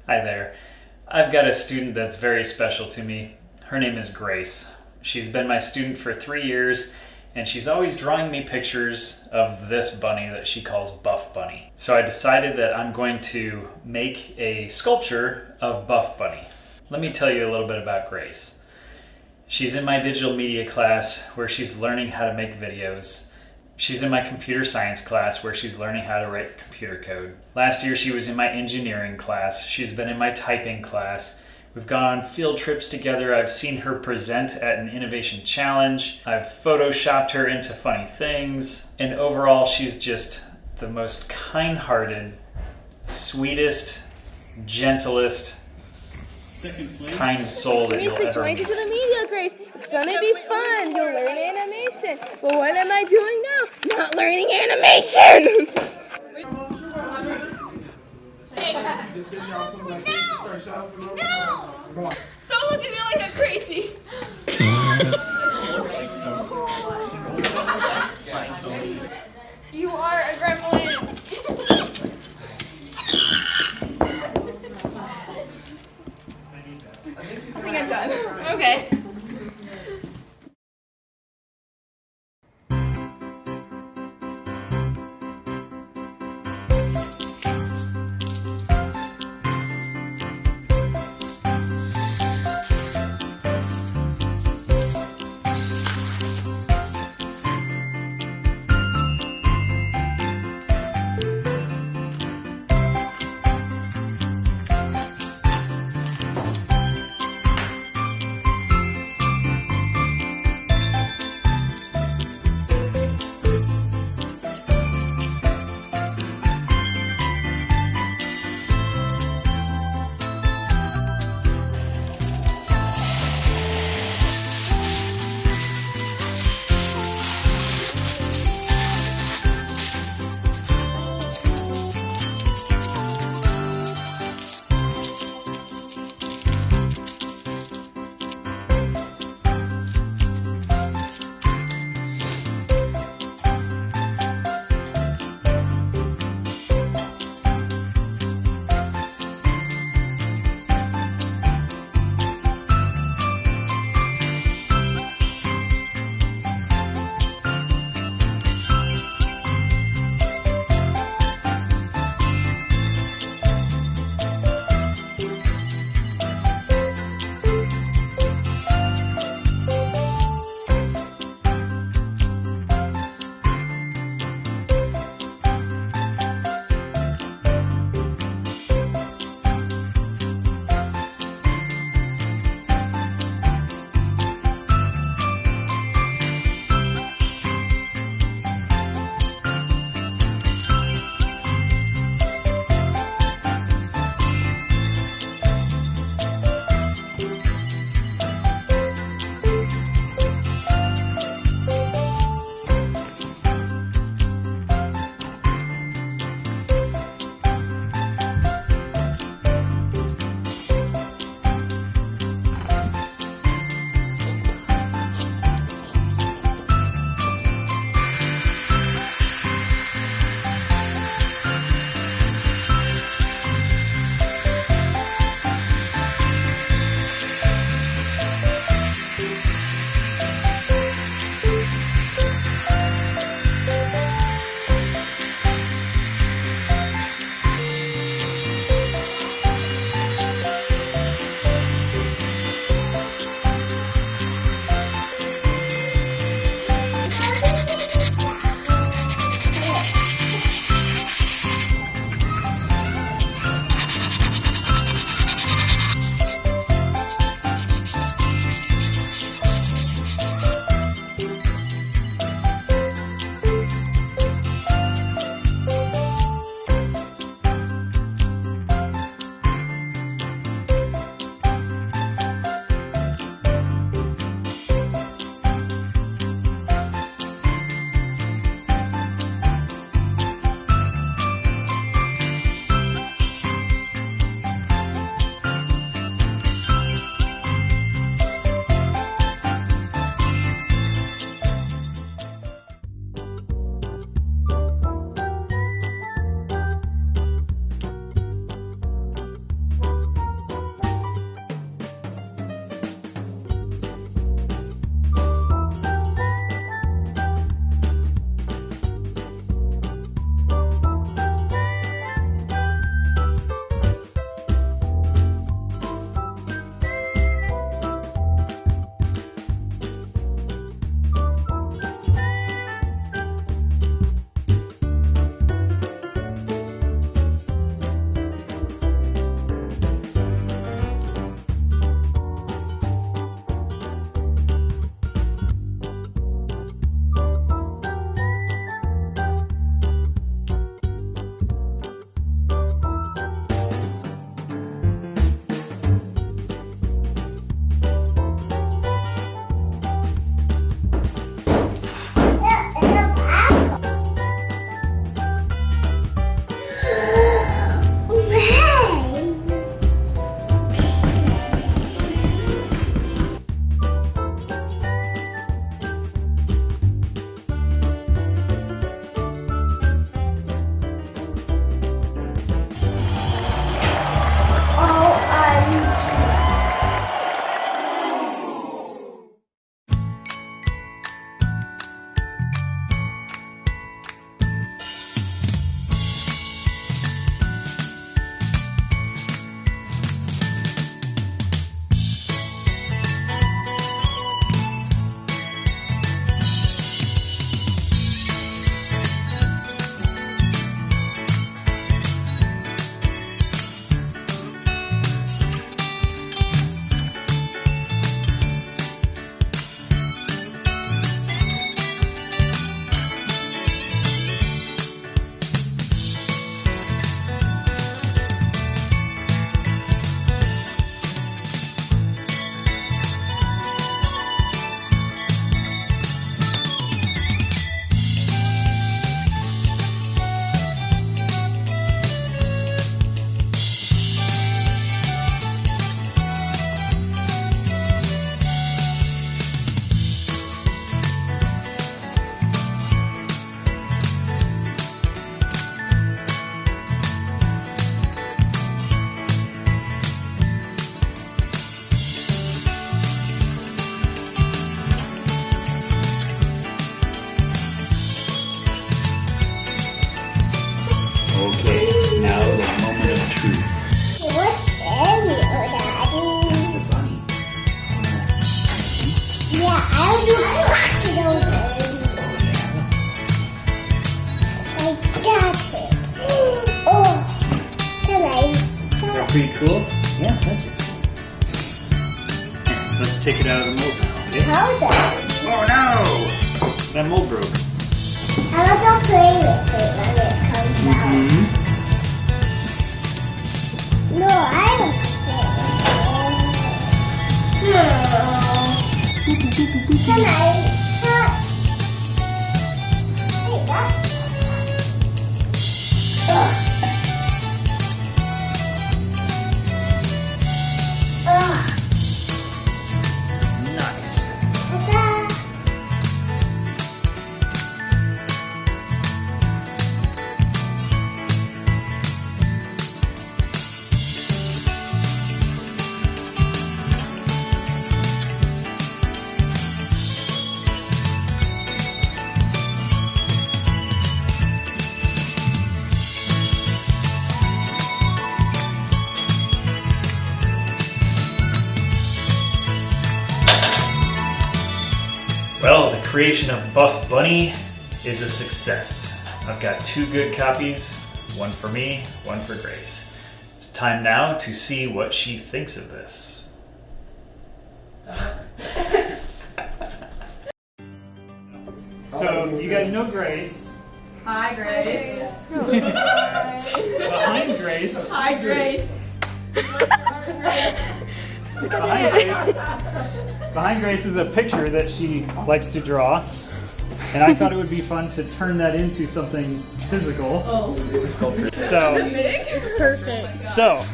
Hi there. I've got a student that's very special to me. Her name is Grace. She's been my student for 3 years, and she's always drawing me pictures of this bunny that she calls Buff Bunny. So I decided that I'm going to make a sculpture of Buff Bunny. Let me tell you a little bit about Grace. She's in my digital media class where she's learning how to make videos. She's in my computer science class where she's learning how to write computer code. Last year she was in my engineering class. She's been in my typing class. We've gone on field trips together. I've seen her present at an innovation challenge. I've photoshopped her into funny things. And overall, she's just the most kind-hearted, sweetest, gentlest, kind soul that you'll ever meet. Join to the media, Grace. It's gonna be fun. You'll learn animation. But what am I doing now? Not learning animation. No! Don't look at me like I'm crazy. You are a gremlin. I think I'm done. Okay. cool? Yeah, that's it. Let's take it out of the mold now. Okay? How is that? Oh no! That mold broke. I want to play with it when it comes out. No, I don't play with it. Can I touch? Hey, that's... Ugh. Ugh. Nice. Ta-da. Well, the creation of Buff Bunny is a success. I've got 2 good copies, one for me, one for Grace. It's time now to see what she thinks of this. So, you guys know Grace. Hi, Grace. Behind Grace. Hi, Grace. Behind Grace is a picture that she likes to draw, and I thought it would be fun to turn that into something physical. Oh. It's a sculpture. So, Perfect. so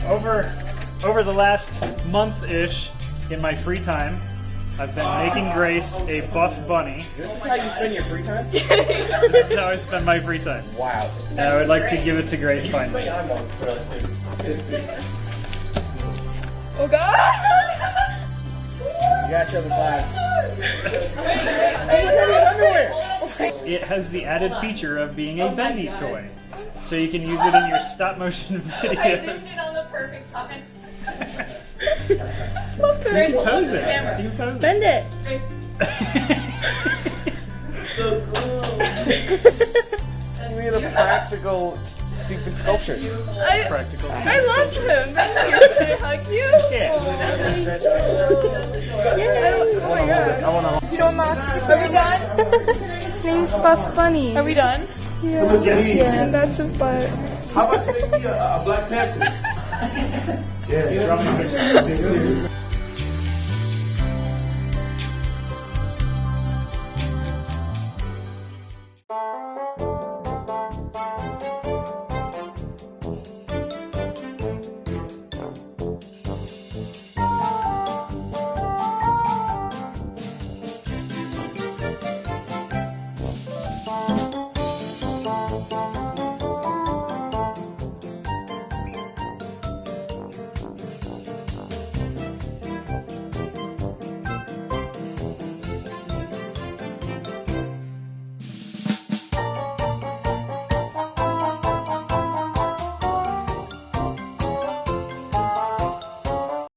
over the last month-ish, in my free time, I've been making Grace a buff bunny. This is how you spend your free time? This is how I spend my free time. Wow. And I would like to give it to Grace You finally. say I'm on Oh, God. You gotta show the class. It has the added feature of being a bendy toy. So you can use it in your stop motion I zoomed videos. in on the perfect time. You can pose it. You can pose it. Bend it. You made a practical, stupid sculpture. Practical. I love him. Thank you. Can I hug you? Yeah. Oh my God. I wanna. Show him off. Are we done? His name's Buff Bunny. Are we done? Yeah, that's his butt. How about they be a Black Panther? Yeah.